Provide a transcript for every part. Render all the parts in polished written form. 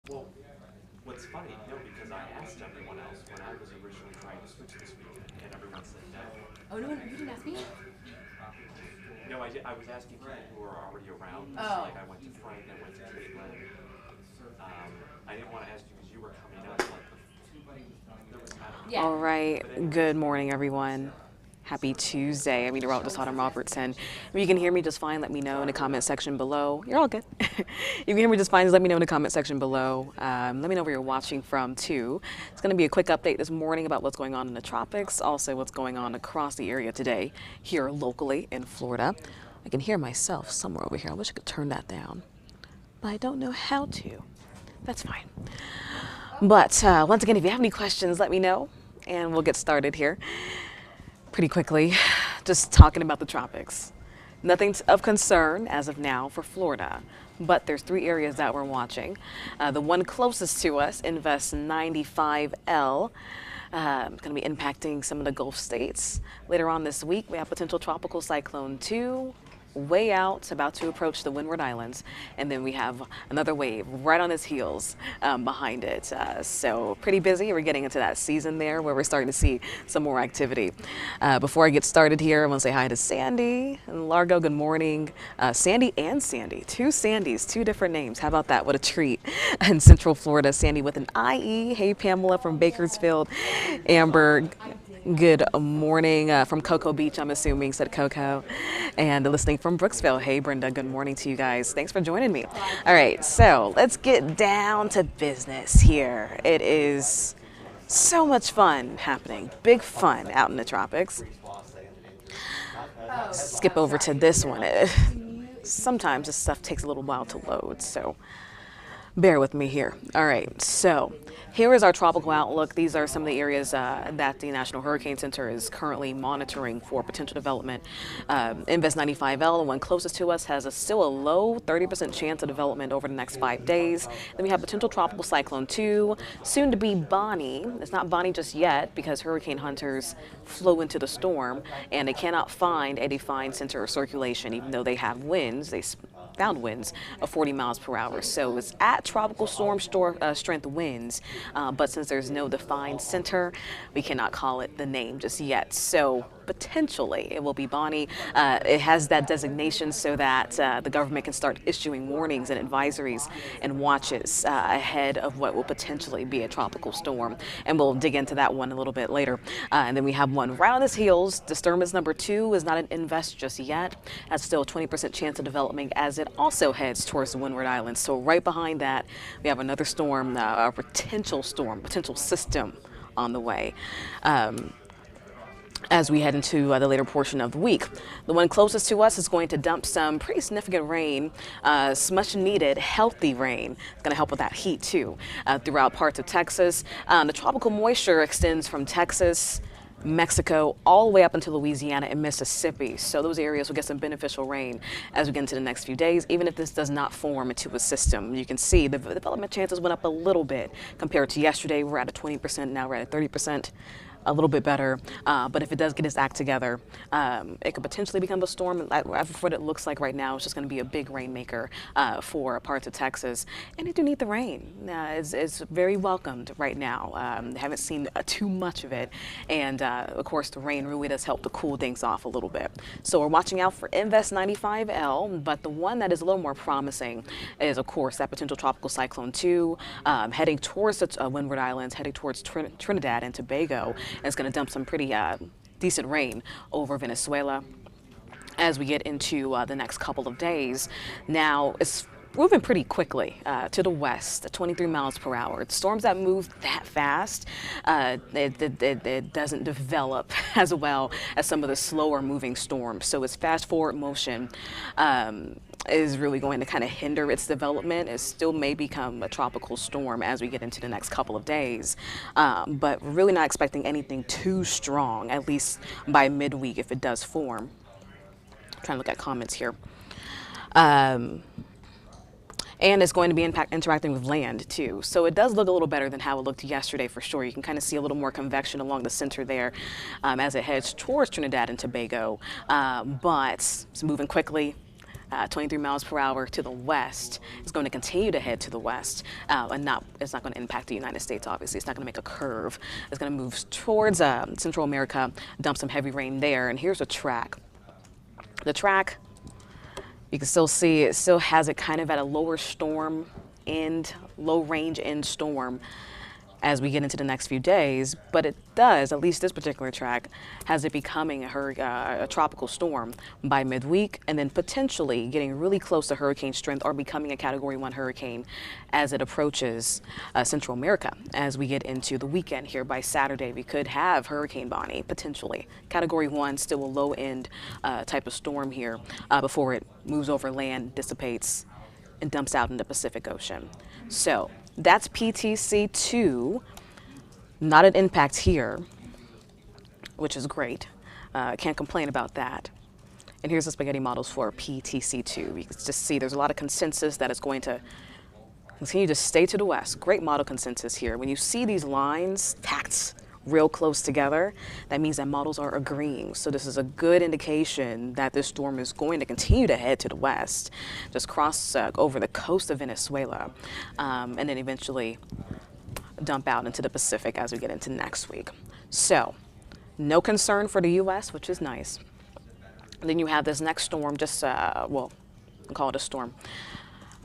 Well, what's funny, no, because I asked everyone else when I was originally trying to switch this weekend, and everyone said no. Oh, no, you didn't ask me? No, I was asking people who are already around. Oh. Like I went to Frank, I went to Caitlin. I didn't want to ask you because you were coming up. Like there was, I don't know. Yeah. All right. But anyways, Good morning, everyone. Happy Tuesday. I'm meteorologist Auttumn Robertson. If you can hear me just fine, let me know in the comment section below. You're all good. If you can hear me just fine, just let me know in the comment section below. Let me know where you're watching from, too. It's going to be a quick update this morning about what's going on in the tropics, also what's going on across the area today here locally in Florida. I can hear myself somewhere over here. I wish I could turn that down, but I don't know how to. That's fine. But once again, if you have any questions, let me know, and we'll get started here pretty quickly. Just talking about the tropics. Nothing of concern as of now for Florida, but there's three areas that we're watching. The one closest to us, Invest 95L, going to be impacting some of the Gulf states. Later on this week, we have potential tropical cyclone 2 way out, about to approach the Windward Islands, and then we have another wave right on its heels behind it. So pretty busy. We're getting into that season there where we're starting to see some more activity. Before I get started here, I want to say hi to Sandy and Largo. Good morning. Sandy and Sandy, two Sandys, two different names. How about that? What a treat. In Central Florida, Sandy with an IE. Hey, Pamela from Bakersfield. Amber, good morning from Cocoa Beach, I'm assuming, said Coco. And listening from Brooksville. Hey, Brenda, good morning to you guys. Thanks for joining me. All right, so let's get down to business here. It is so much fun happening, big fun out in the tropics. Skip over to this one. Sometimes this stuff takes a little while to load, so bear with me here. All right, so here is our tropical outlook. These are some of the areas that the National Hurricane Center is currently monitoring for potential development. Invest 95L, the one closest to us, has still a low 30% chance of development over the next 5 days. Then we have potential tropical cyclone 2, soon to be Bonnie. It's not Bonnie just yet because hurricane hunters flew into the storm and they cannot find a defined center of circulation, even though they have winds. They found winds of 40 miles per hour. So it's at tropical storm strength winds, but since there's no defined center, we cannot call it the name just yet. So potentially it will be Bonnie. It has that designation so that the government can start issuing warnings and advisories and watches ahead of what will potentially be a tropical storm. And we'll dig into that one a little bit later. And then we have one right on its heels. Disturbance number 2 is not an invest just yet. That's still a 20% chance of developing as it also heads towards the Windward Islands. So right behind that, we have another storm, a potential storm, potential system on the way. As we head into the later portion of the week. The one closest to us is going to dump some pretty significant rain, much needed, healthy rain. It's going to help with that heat too throughout parts of Texas. The tropical moisture extends from Texas, Mexico, all the way up into Louisiana and Mississippi. So those areas will get some beneficial rain as we get into the next few days, even if this does not form into a system. You can see the development chances went up a little bit compared to yesterday. We're at a 20%, now we're at a 30%. A little bit better, but if it does get its act together, it could potentially become a storm. What it looks like right now, it's just going to be a big rainmaker for parts of Texas, and they do need the rain. It's very welcomed right now. Haven't seen too much of it, and of course the rain really does help to cool things off a little bit. So we're watching out for Invest 95L, but the one that is a little more promising is, of course, that potential tropical cyclone 2 heading towards the Windward Islands, heading towards Trinidad and Tobago. It's going to dump some pretty decent rain over Venezuela as we get into the next couple of days. Now, it's moving pretty quickly to the west at 23 miles per hour. Storms that move that fast, it doesn't develop as well as some of the slower moving storms. So its fast forward motion is really going to kind of hinder its development. It still may become a tropical storm as we get into the next couple of days, but we're really not expecting anything too strong, at least by midweek if it does form. I'm trying to look at comments here. And it's going to be interacting with land too. So it does look a little better than how it looked yesterday for sure. You can kind of see a little more convection along the center there as it heads towards Trinidad and Tobago, but it's moving quickly. 23 miles per hour to the west. It's going to continue to head to the west, and it's not going to impact the United States, obviously. It's not going to make a curve. It's going to move towards Central America, dump some heavy rain there. And here's a track. The track, you can still see it still has it kind of at a lower storm end, low range end storm as we get into the next few days, but it does, at least this particular track, has it becoming a tropical storm by midweek, and then potentially getting really close to hurricane strength or becoming a Category 1 hurricane as it approaches Central America. As we get into the weekend here by Saturday, we could have Hurricane Bonnie, potentially. Category 1, still a low-end type of storm here before it moves over land, dissipates, and dumps out in the Pacific Ocean. So that's PTC2, not an impact here, which is great. Can't complain about that. And here's the spaghetti models for PTC2. You can just see there's a lot of consensus that it's going to continue to stay to the west. Great model consensus here. When you see these lines packed real close together, that means that models are agreeing. So this is a good indication that this storm is going to continue to head to the west, just cross over the coast of Venezuela, and then eventually dump out into the Pacific as we get into next week. So no concern for the U.S., which is nice. And then you have this next storm, just, well, I'll call it a storm,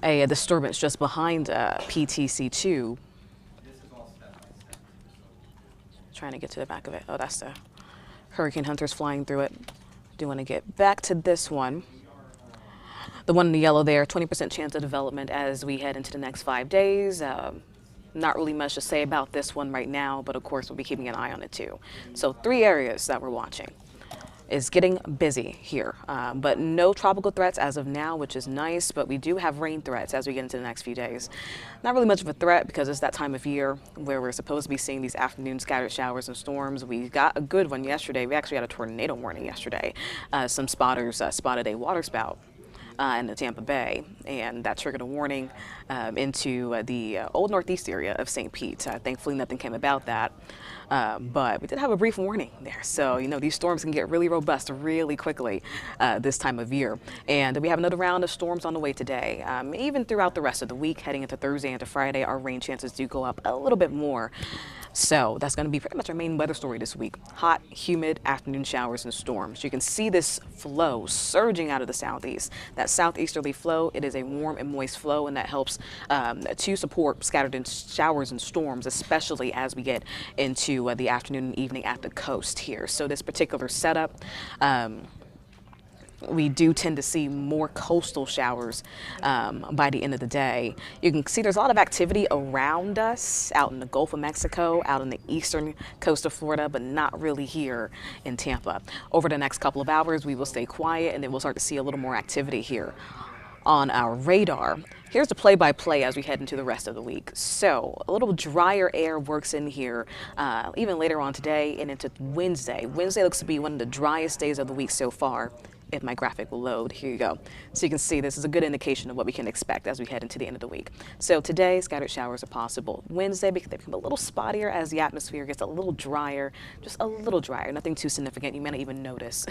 a disturbance just behind PTC2. Trying to get to the back of it. Oh, that's the hurricane hunters flying through it. Do want to get back to this one. The one in the yellow there, 20% chance of development as we head into the next 5 days. Not really much to say about this one right now, but of course we'll be keeping an eye on it too. So 3 areas that we're watching. Is getting busy here, but no tropical threats as of now, which is nice, but we do have rain threats as we get into the next few days. Not really much of a threat because it's that time of year where we're supposed to be seeing these afternoon scattered showers and storms. We got a good one yesterday. We actually had a tornado warning yesterday. Some spotters spotted a waterspout in the Tampa Bay, and that triggered a warning into the old northeast area of St. Pete. Thankfully, nothing came about that, but we did have a brief warning there. So, you know, these storms can get really robust really quickly this time of year. And we have another round of storms on the way today. Even throughout the rest of the week, heading into Thursday and to Friday, our rain chances do go up a little bit more. So that's going to be pretty much our main weather story this week. Hot, humid afternoon showers and storms. You can see this flow surging out of the southeast. That southeasterly flow, it is a warm and moist flow, and that helps to support scattered showers and storms, especially as we get into the afternoon and evening at the coast here. So this particular setup, we do tend to see more coastal showers by the end of the day. You can see there's a lot of activity around us out in the Gulf of Mexico, out in the eastern coast of Florida, but not really here in Tampa. Over the next couple of hours, we will stay quiet, and then we'll start to see a little more activity here on our radar. Here's the play-by-play as we head into the rest of the week. So a little drier air works in here even later on today and into Wednesday. Wednesday looks to be one of the driest days of the week so far. If my graphic will load, here you go. So you can see this is a good indication of what we can expect as we head into the end of the week. So today, scattered showers are possible. Wednesday, they become a little spottier as the atmosphere gets a little drier, just a little drier, nothing too significant. You may not even notice.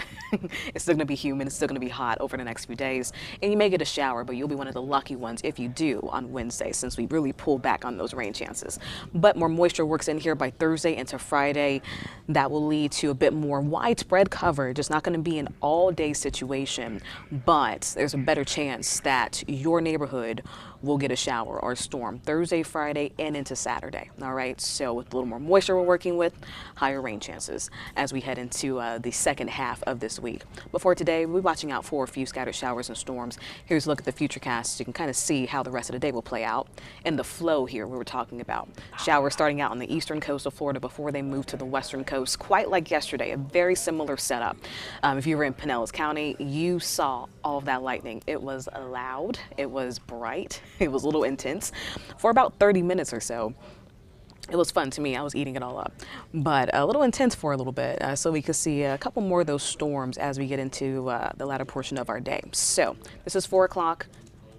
It's still gonna be humid, it's still gonna be hot over the next few days. And you may get a shower, but you'll be one of the lucky ones if you do on Wednesday, since we really pull back on those rain chances. But more moisture works in here by Thursday into Friday. That will lead to a bit more widespread coverage. It's not gonna be an all-day situation, but there's a better chance that your neighborhood will get a shower or a storm Thursday, Friday, and into Saturday. All right, so with a little more moisture we're working with, higher rain chances as we head into the second half of this week. Before today, we're watching out for a few scattered showers and storms. Here's a look at the futurecast. You can kind of see how the rest of the day will play out. And the flow here we were talking about. Showers starting out on the eastern coast of Florida before they move to the western coast, quite like yesterday, a very similar setup. If you were in Pinellas County, you saw all of that lightning. It was loud, it was bright, it was a little intense for about 30 minutes or so. It was fun to me. I was eating it all up, but a little intense for a little bit. So we could see a couple more of those storms as we get into the latter portion of our day. So this is 4 o'clock.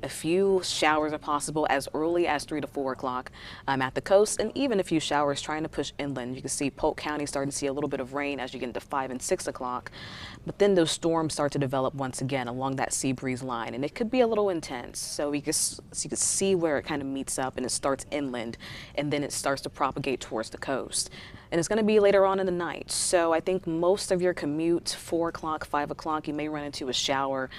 A few showers are possible as early as 3 to 4 o'clock at the coast, and even a few showers trying to push inland. You can see Polk County starting to see a little bit of rain as you get into 5 and 6 o'clock. But then those storms start to develop once again along that sea breeze line, and it could be a little intense. So you can see where it kind of meets up and it starts inland, and then it starts to propagate towards the coast. And it's going to be later on in the night. So I think most of your commute, 4 o'clock, 5 o'clock, you may run into a shower,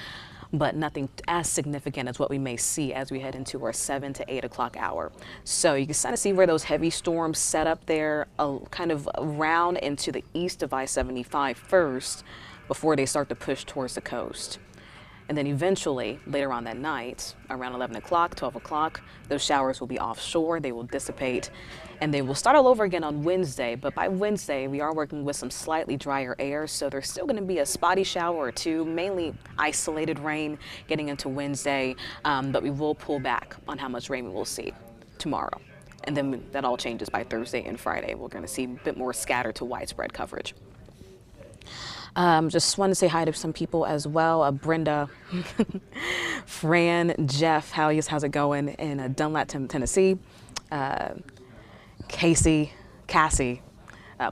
but nothing as significant as what we may see as we head into our 7 to 8 o'clock hour. So you can kind of see where those heavy storms set up there, kind of around into the east of I-75 first, before they start to push towards the coast. And then eventually, later on that night, around 11 o'clock, 12 o'clock, those showers will be offshore, they will dissipate, and they will start all over again on Wednesday. But by Wednesday, we are working with some slightly drier air, so there's still gonna be a spotty shower or two, mainly isolated rain getting into Wednesday, but we will pull back on how much rain we will see tomorrow. And then that all changes by Thursday and Friday. We're gonna see a bit more scattered to widespread coverage. Just want to say hi to some people as well. Brenda, Fran, Jeff, how's it going in Dunlap, Tennessee? Cassie,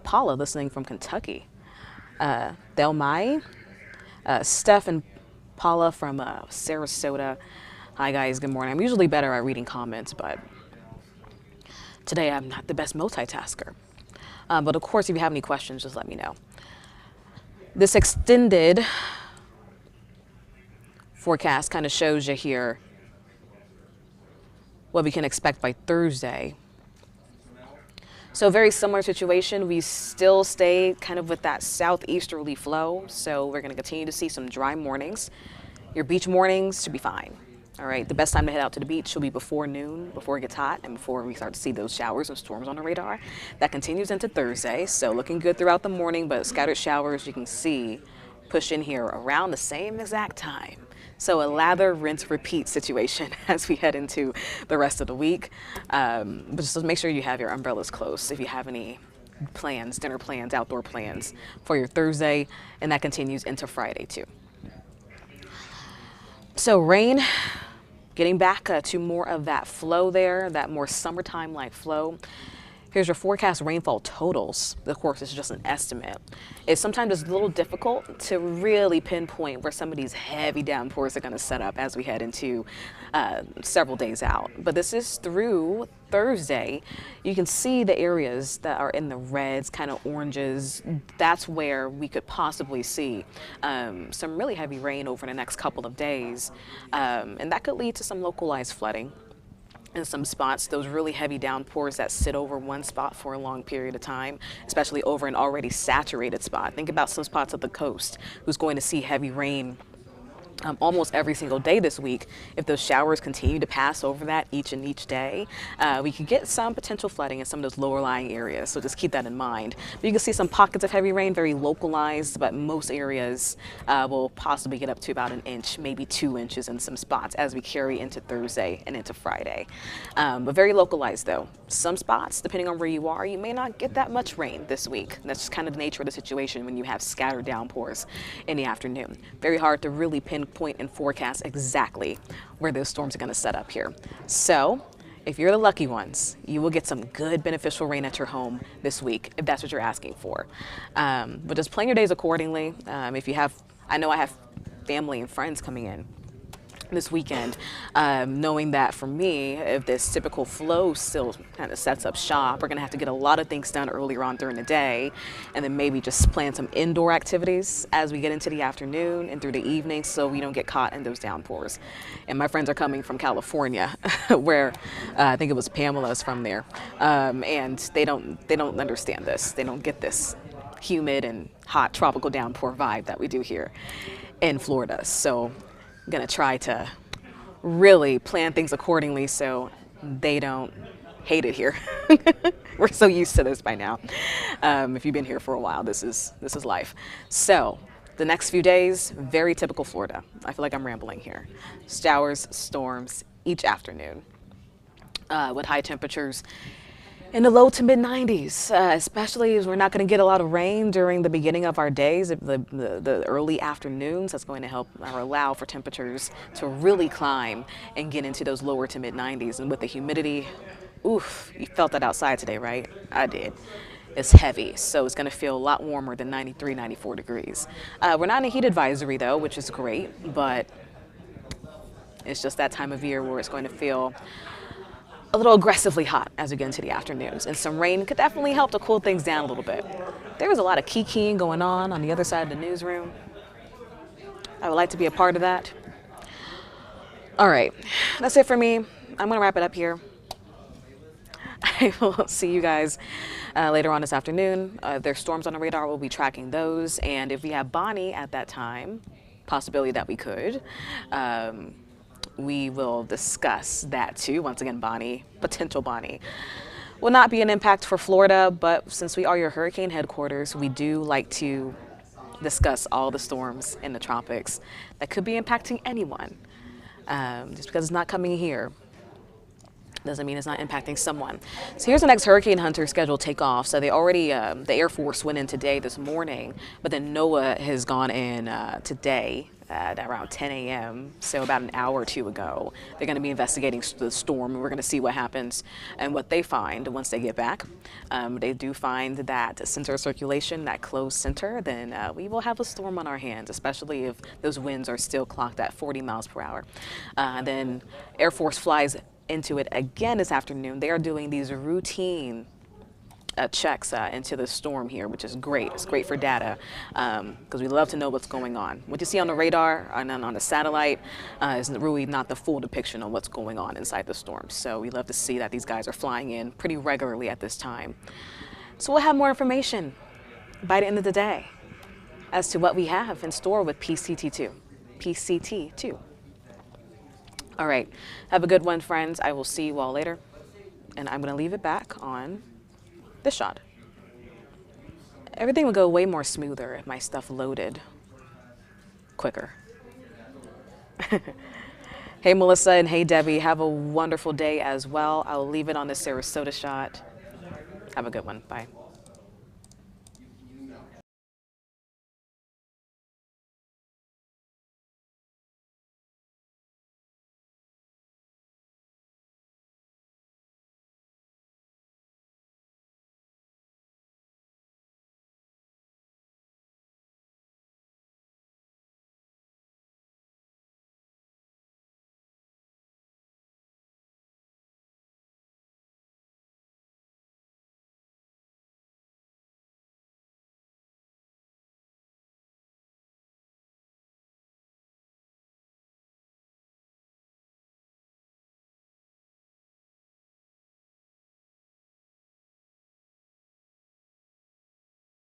Paula listening from Kentucky. Delmai, Steph and Paula from Sarasota. Hi guys, good morning. I'm usually better at reading comments, but today I'm not the best multitasker. But of course, if you have any questions, just let me know. This extended forecast kind of shows you here what we can expect by Thursday. So very similar situation. We still stay kind of with that southeasterly flow. So we're going to continue to see some dry mornings. Your beach mornings should be fine. All right, the best time to head out to the beach will be before noon, before it gets hot, and before we start to see those showers and storms on the radar. That continues into Thursday, so looking good throughout the morning, but scattered showers you can see push in here around the same exact time. So a lather, rinse, repeat situation as we head into the rest of the week. But just make sure you have your umbrellas close if you have any plans, dinner plans, outdoor plans for your Thursday, and that continues into Friday too. So rain, getting back to more of that flow there, that more summertime-like flow. Here's your forecast rainfall totals. Of course, it's just an estimate. Sometimes it's a little difficult to really pinpoint where some of these heavy downpours are going to set up as we head into several days out. But this is through Thursday. You can see the areas that are in the reds, kind of oranges. That's where we could possibly see some really heavy rain over the next couple of days. And that could lead to some localized flooding in some spots, those really heavy downpours that sit over one spot for a long period of time, especially over an already saturated spot. Think about some spots of the coast who's going to see heavy rain almost every single day this week. If those showers continue to pass over that each day, we could get some potential flooding in some of those lower lying areas. So just keep that in mind. But you can see some pockets of heavy rain, very localized, but most areas will possibly get up to about an inch, maybe 2 inches in some spots as we carry into Thursday and into Friday. But very localized though. Some spots, depending on where you are, you may not get that much rain this week. That's just kind of the nature of the situation when you have scattered downpours in the afternoon. Very hard to really pinpoint and forecast exactly where those storms are going to set up here. So if you're the lucky ones, you will get some good beneficial rain at your home this week, if that's what you're asking for. But just plan your days accordingly. If you have, I know I have family and friends coming in this weekend, knowing that for me, if this typical flow still kind of sets up shop, we're going to have to get a lot of things done earlier on during the day, and then maybe just plan some indoor activities as we get into the afternoon and through the evening so we don't get caught in those downpours. And my friends are coming from California, where I think it was Pamela's from there, and they don't understand this. They don't get this humid and hot tropical downpour vibe that we do here in Florida. So I'm gonna try to really plan things accordingly so they don't hate it here. We're so used to this by now. If you've been here for a while, this is life. So the next few days, very typical Florida. I feel like I'm rambling here. Showers, storms each afternoon with high temperatures in the low to mid 90s, especially as we're not going to get a lot of rain during the beginning of our days, the early afternoons. That's going to help or allow for temperatures to really climb and get into those lower to mid 90s. And with the humidity, oof, you felt that outside today, right? I did. It's heavy, so it's going to feel a lot warmer than 93, 94 degrees. We're not in a heat advisory though, which is great, but it's just that time of year where it's going to feel a little aggressively hot as we get into the afternoons, and some rain could definitely help to cool things down a little bit. There was a lot of kikiing going on the other side of the newsroom. I would like to be a part of that. All right, that's it for me. I'm gonna wrap it up here. I will see you guys later on this afternoon. There's storms on the radar. We'll be tracking those, and if we have Bonnie at that time, possibility that we could, we will discuss that too. Once again, Bonnie, potential Bonnie, will not be an impact for Florida, but since we are your hurricane headquarters, we do like to discuss all the storms in the tropics that could be impacting anyone. Just because it's not coming here doesn't mean it's not impacting someone. So here's the next hurricane hunter scheduled takeoff. So they already, the Air Force went in today, this morning, but then NOAA has gone in today at around 10 a.m., so about an hour or two ago. They're going to be investigating the storm, and we're going to see what happens and what they find once they get back. They do find that center of circulation, that closed center, then we will have a storm on our hands, especially if those winds are still clocked at 40 miles per hour. Then Air Force flies into it again this afternoon. They are doing these routine checks into the storm here, which is great. It's great for data because we love to know what's going on. What you see on the radar and then on the satellite is really not the full depiction of what's going on inside the storm. So we love to see that these guys are flying in pretty regularly at this time. So we'll have more information by the end of the day as to what we have in store with PCT2. PCT2. All right, have a good one, friends. I will see you all later. And I'm going to leave it back on this shot. Everything would go way more smoother if my stuff loaded quicker. Hey, Melissa, and hey, Debbie. Have a wonderful day as well. I'll leave it on the Sarasota shot. Have a good one. Bye.